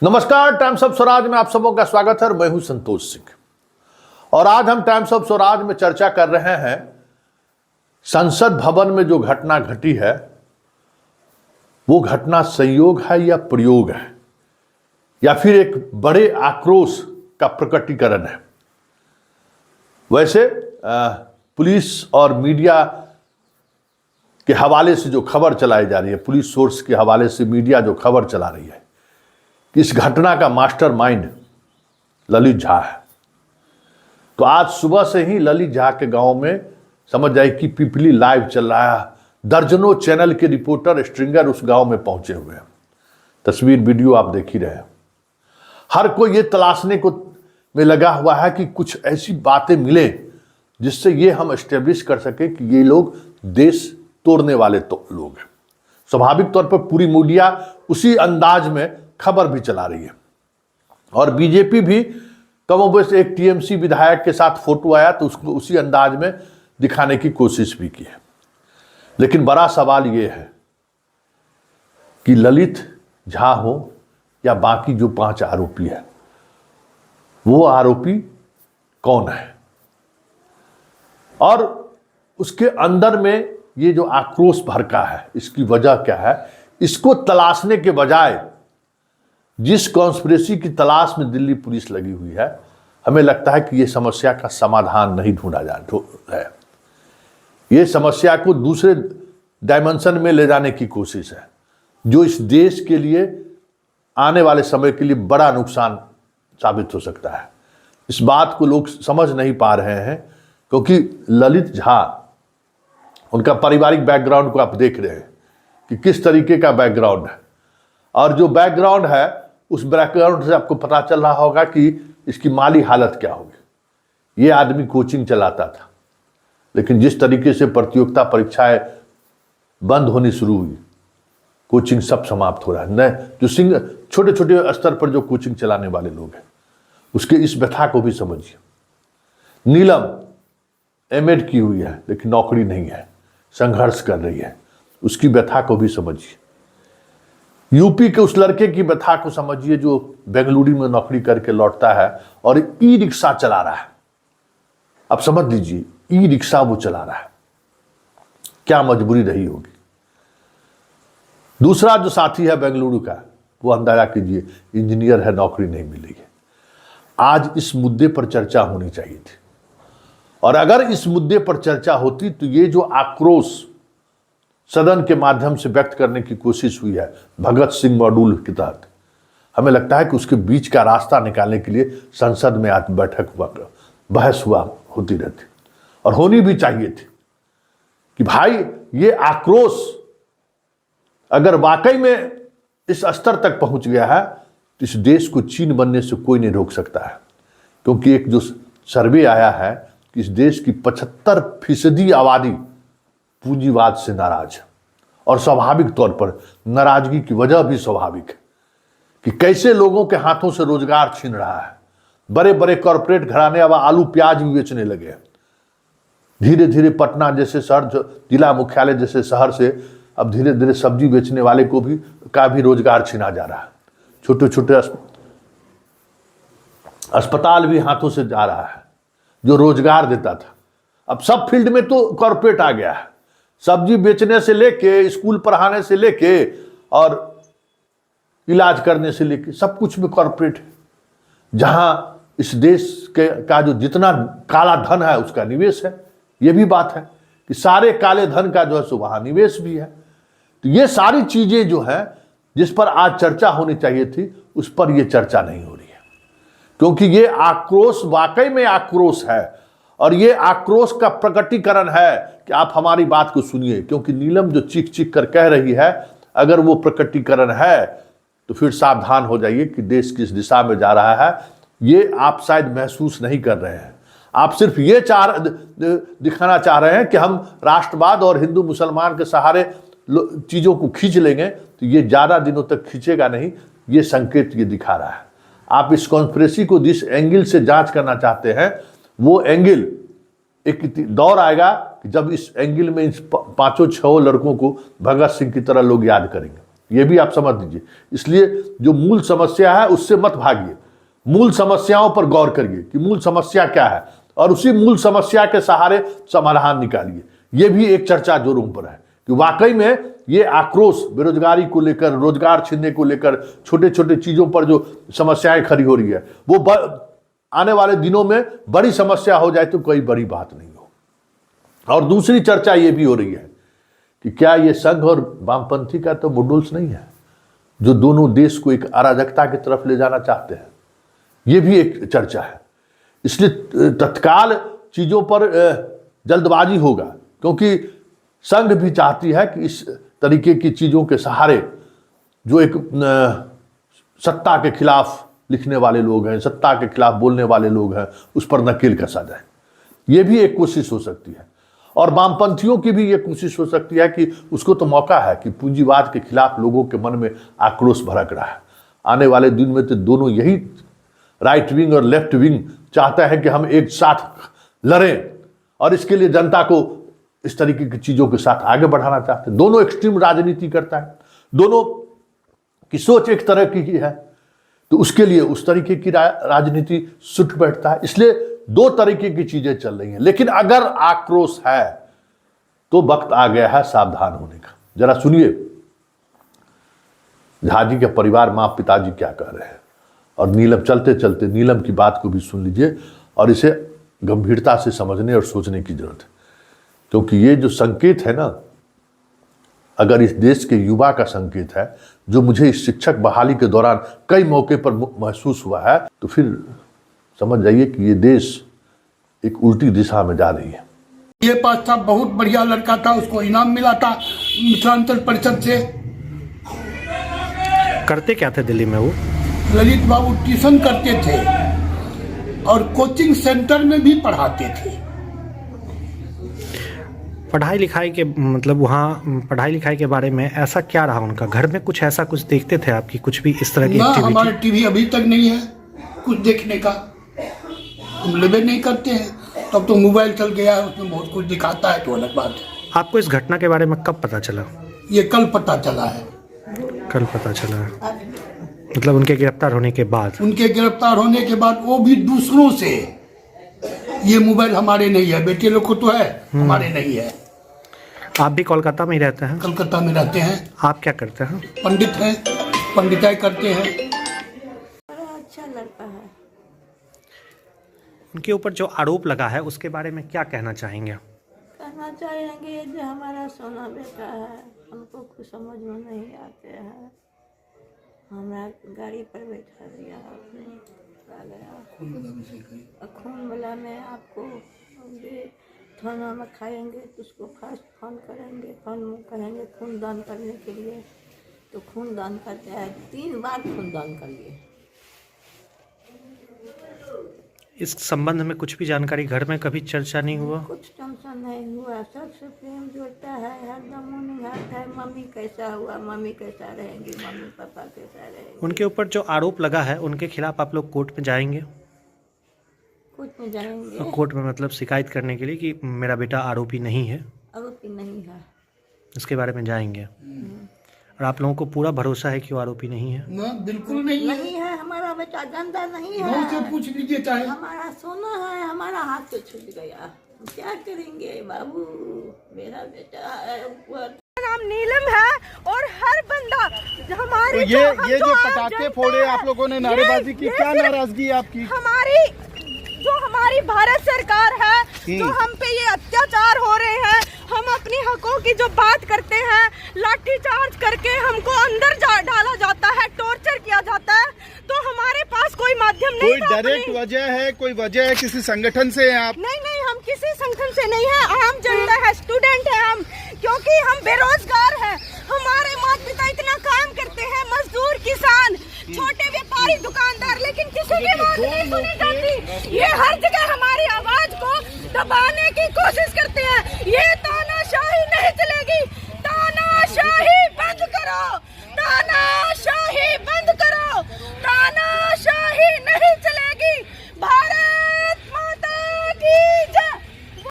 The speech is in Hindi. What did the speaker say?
नमस्कार, टाइम्स ऑफ स्वराज में आप सबों का स्वागत है। मैं हूं संतोष सिंह और आज हम टाइम्स ऑफ स्वराज में चर्चा कर रहे हैं संसद भवन में जो घटना घटी है वो घटना संयोग है या प्रयोग है या फिर एक बड़े आक्रोश का प्रकटीकरण है। वैसे पुलिस और मीडिया के हवाले से जो खबर चलाई जा रही है, पुलिस सोर्स के हवाले से मीडिया जो खबर चला रही है, इस घटना का मास्टरमाइंड ललित झा है। तो आज सुबह से ही ललित झा के गांव में समझ जाए कि पिपली लाइव चल रहा है। दर्जनों चैनल के रिपोर्टर स्ट्रिंगर उस गांव में पहुंचे हुए हैं। तस्वीर वीडियो आप देख ही रहे हैं। हर कोई ये तलाशने को में लगा हुआ है कि कुछ ऐसी बातें मिले जिससे ये हम एस्टेब्लिश कर सके कि ये लोग देश तोड़ने वाले लोग हैं। स्वाभाविक तौर पर पूरी मीडिया उसी अंदाज में खबर भी चला रही है और बीजेपी भी कमोबेश एक टीएमसी विधायक के साथ फोटो आया तो उसको उसी अंदाज में दिखाने की कोशिश भी की है। लेकिन बड़ा सवाल यह है कि ललित झा हो या बाकी जो 5 आरोपी है, वो आरोपी कौन है और उसके अंदर में ये जो आक्रोश भड़का है, इसकी वजह क्या है, इसको तलाशने के बजाय जिस कॉन्स्पिरेसी की तलाश में दिल्ली पुलिस लगी हुई है, हमें लगता है कि ये समस्या का समाधान नहीं ढूंढा जा है। ये समस्या को दूसरे डायमेंशन में ले जाने की कोशिश है, जो इस देश के लिए आने वाले समय के लिए बड़ा नुकसान साबित हो सकता है। इस बात को लोग समझ नहीं पा रहे हैं क्योंकि ललित झा, उनका पारिवारिक बैकग्राउंड को आप देख रहे हैं कि किस तरीके का बैकग्राउंड है और जो बैकग्राउंड है उस बैकग्राउंड से आपको पता चल रहा होगा कि इसकी माली हालत क्या होगी। ये आदमी कोचिंग चलाता था, लेकिन जिस तरीके से प्रतियोगिता परीक्षाएं बंद होनी शुरू हुई, कोचिंग सब समाप्त हो रहा है। न जो छोटे छोटे स्तर पर जो कोचिंग चलाने वाले लोग हैं, उसके इस व्यथा को भी समझिए। नीलम एमएड की हुई है लेकिन नौकरी नहीं है, संघर्ष कर रही है, उसकी व्यथा को भी समझिए। यूपी के उस लड़के की व्यथा को समझिए जो बेंगलुरु में नौकरी करके लौटता है और ई रिक्शा चला रहा है। अब समझ लीजिए, ई रिक्शा वो चला रहा है, क्या मजबूरी रही होगी। दूसरा जो साथी है बेंगलुरु का, वो अंदाजा कीजिए इंजीनियर है, नौकरी नहीं मिली है। आज इस मुद्दे पर चर्चा होनी चाहिए थी और अगर इस मुद्दे पर चर्चा होती तो ये जो आक्रोश सदन के माध्यम से व्यक्त करने की कोशिश हुई है भगत सिंह मॉड्यूल के तहत, हमें लगता है कि उसके बीच का रास्ता निकालने के लिए संसद में आज बैठक हुआ, बहस हुआ होती रहती और होनी भी चाहिए थी कि भाई ये आक्रोश अगर वाकई में इस स्तर तक पहुंच गया है तो इस देश को चीन बनने से कोई नहीं रोक सकता है। क्योंकि एक जो सर्वे आया है कि इस देश की 75% आबादी पूंजीवाद से नाराज है और स्वाभाविक तौर पर नाराजगी की वजह भी स्वाभाविक है कि कैसे लोगों के हाथों से रोजगार छीन रहा है। बड़े बड़े कॉरपोरेट घराने अब आलू प्याज भी बेचने लगे हैं। धीरे धीरे पटना जैसे शहर, जिला मुख्यालय जैसे शहर से अब धीरे धीरे सब्जी बेचने वाले को भी रोजगार छीना जा रहा है। छोटे छोटे अस्पताल भी हाथों से जा रहा है जो रोजगार देता था। अब सब फील्ड में तो कॉरपोरेट आ गया है, सब्जी बेचने से लेके, स्कूल पढ़ाने से लेके और इलाज करने से लेके सब कुछ में कॉरपोरेट है। जहां इस देश का जो जितना काला धन है उसका निवेश है। ये भी बात है कि सारे काले धन का जो है सो वहां निवेश भी है। तो ये सारी चीजें जो है जिस पर आज चर्चा होनी चाहिए थी, उस पर यह चर्चा नहीं हो रही है क्योंकि ये आक्रोश वाकई में आक्रोश है और ये आक्रोश का प्रकटीकरण है कि आप हमारी बात को सुनिए। क्योंकि नीलम जो चीख चीख कर कह रही है, अगर वो प्रकटीकरण है तो फिर सावधान हो जाइए कि देश किस दिशा में जा रहा है। ये आप शायद महसूस नहीं कर रहे हैं। आप सिर्फ ये दिखाना चाह रहे हैं कि हम राष्ट्रवाद और हिंदू मुसलमान के सहारे चीज़ों को खींच लेंगे, तो ये ज़्यादा दिनों तक खींचेगा नहीं। ये संकेत ये दिखा रहा है। आप इस कॉन्स्पिरेसी को जिस एंगल से जांच करना चाहते हैं, वो एंगल एक दौर आएगा कि जब इस एंगल में इन 5-6 लड़कों को भगत सिंह की तरह लोग याद करेंगे। ये भी आप समझ लीजिए। इसलिए जो मूल समस्या है उससे मत भागिए, मूल समस्याओं पर गौर करिए कि मूल समस्या क्या है और उसी मूल समस्या के सहारे समाधान निकालिए। ये भी एक चर्चा जोरों पर है कि वाकई में ये आक्रोश बेरोजगारी को लेकर, रोजगार छीनने को लेकर, छोटे छोटे चीजों पर जो समस्याएं खड़ी हो रही है वो आने वाले दिनों में बड़ी समस्या हो जाए तो कोई बड़ी बात नहीं हो। और दूसरी चर्चा ये भी हो रही है कि क्या ये संघ और वामपंथी का तो मॉडल्स नहीं है जो दोनों देश को एक अराजकता की तरफ ले जाना चाहते हैं। ये भी एक चर्चा है। इसलिए तत्काल चीजों पर जल्दबाजी होगा, क्योंकि संघ भी चाहती है कि इस तरीके की चीजों के सहारे जो एक सत्ता के खिलाफ लिखने वाले लोग हैं, सत्ता के खिलाफ बोलने वाले लोग हैं, उस पर नकेल कसा जाए। ये भी एक कोशिश हो सकती है। और वामपंथियों की भी ये कोशिश हो सकती है कि उसको तो मौका है कि पूंजीवाद के खिलाफ लोगों के मन में आक्रोश भड़क रहा है। आने वाले दिन में तो दोनों यही राइट विंग और लेफ्ट विंग चाहता है कि हम एक साथ लड़ें, और इसके लिए जनता को इस तरीके की चीजों के साथ आगे बढ़ाना चाहते हैं। दोनों एक्सट्रीम राजनीति करता है, दोनों की सोच एक तरह की ही है, तो उसके लिए उस तरीके की राजनीति सुट बैठता है। इसलिए दो तरीके की चीजें चल रही हैं। लेकिन अगर आक्रोश है तो वक्त आ गया है सावधान होने का। जरा सुनिए झा जी के परिवार, मां पिताजी क्या कह रहे हैं, और नीलम चलते चलते नीलम की बात को भी सुन लीजिए और इसे गंभीरता से समझने और सोचने की जरूरत है। क्योंकि ये जो संकेत है ना, अगर इस देश के युवा का संकेत है, जो मुझे इस शिक्षक बहाली के दौरान कई मौके पर महसूस हुआ है, तो फिर समझ जाइए कि ये देश एक उल्टी दिशा में जा रही है। ये पास था, बहुत बढ़िया लड़का था, उसको इनाम मिला था मिथिलांचल परिषद से। करते क्या थे दिल्ली में वो? ललित बाबू ट्यूशन करते थे और कोचिंग सेंटर में भी पढ़ाते थे। पढ़ाई लिखाई के मतलब वहाँ पढ़ाई लिखाई के बारे में ऐसा क्या रहा उनका? घर में कुछ ऐसा कुछ देखते थे आपकी, कुछ भी इस तरह की ना, एक्टिविटी? हमारे टीवी अभी तक नहीं है कुछ देखने का, हम लेवे नहीं करते हैं। तब तो मोबाइल चल गया है, उसमें बहुत कुछ दिखाता है, तो अलग बात है। आपको इस घटना के बारे में कब पता चला? ये कल पता चला है। कल पता चला है, मतलब उनके गिरफ्तार होने के बाद? उनके गिरफ्तार होने के बाद, वो भी दूसरों से। ये मोबाइल हमारे नहीं है, बेटे लोग को तो है, हमारे नहीं है। आप भी कोलकाता में ही रहते हैं? कलकत्ता में रहते हैं। आप क्या करते हैं? पंडित हैं, पंडिताई करते हैं। अच्छा लड़का है। उनके ऊपर जो आरोप लगा है उसके बारे में क्या कहना चाहेंगे? कहना चाहेंगे जो हमारा सोना बेटा है, हमको कुछ समझ में नहीं आते हैं। हमारा गाड़ी पर बैठा दिया आपने, आ गया खून वाला में आपको थाना में खाएंगे तो उसको फर्स्ट फोन करेंगे, फोन करेंगे खून दान करने के लिए, तो खून दान करते हैं। 3 बार खून दान कर लिए। इस संबंध में कुछ भी जानकारी घर में कभी चर्चा नहीं हुआ? कुछ टेंशन नहीं हुआ, सबसे प्रेम जोड़ता है, हरदम मुनिहात है। मम्मी कैसा हुआ, मम्मी कैसा रहेंगी, मम्मी पापा कैसा रहेंगे। उनके ऊपर जो आरोप लगा है उनके खिलाफ आप लोग कोर्ट में जाएंगे? कोर्ट में जाएंगे। कोर्ट में मतलब शिकायत करने के लिए कि मेरा बेटा आरोपी नहीं है, आरोपी नहीं है, इसके बारे में जाएंगे। और आप लोगों को पूरा भरोसा है कि वो आरोपी नहीं है? ना, बिल्कुल नहीं है। नहीं है, हमारा बेटा गंदा नहीं गाँव से है। पूछ लीजिए चाहे। हमारा सोना है, हमारा हाथ से छूट गया, क्या करेंगे बाबू, मेरा बेटा है। नाम नीलम है और हर बंदा हमारी तो ये जो पटाखे फोड़े आप लोगों ने, नारेबाजी की, क्या नाराजगी है आपकी? हमारी भारत सरकार है, जो हम पे ये अत्याचार हो रहे हैं, हम अपनी हकों की जो बात करते हैं, लाठीचार्ज करके हमको अंदर डाला जाता है, टॉर्चर किया जाता है, तो हमारे पास कोई माध्यम नहीं। कोई डायरेक्ट वजह है, कोई वजह है, किसी संगठन से हैं आप? नहीं, हम किसी संगठन से नहीं है, आम जनता है, स्टूडेंट है हम, क्योंकि हम बेरोजगार हैं। हमारे माता पिता इतना काम करते हैं, मजदूर, किसान, छोटे व्यापारी, दुकानदार, लेकिन किसी की बात नहीं सुनी जाती। ये हर जगह हमारी आवाज को दबाने की कोशिश करते हैं। ये तो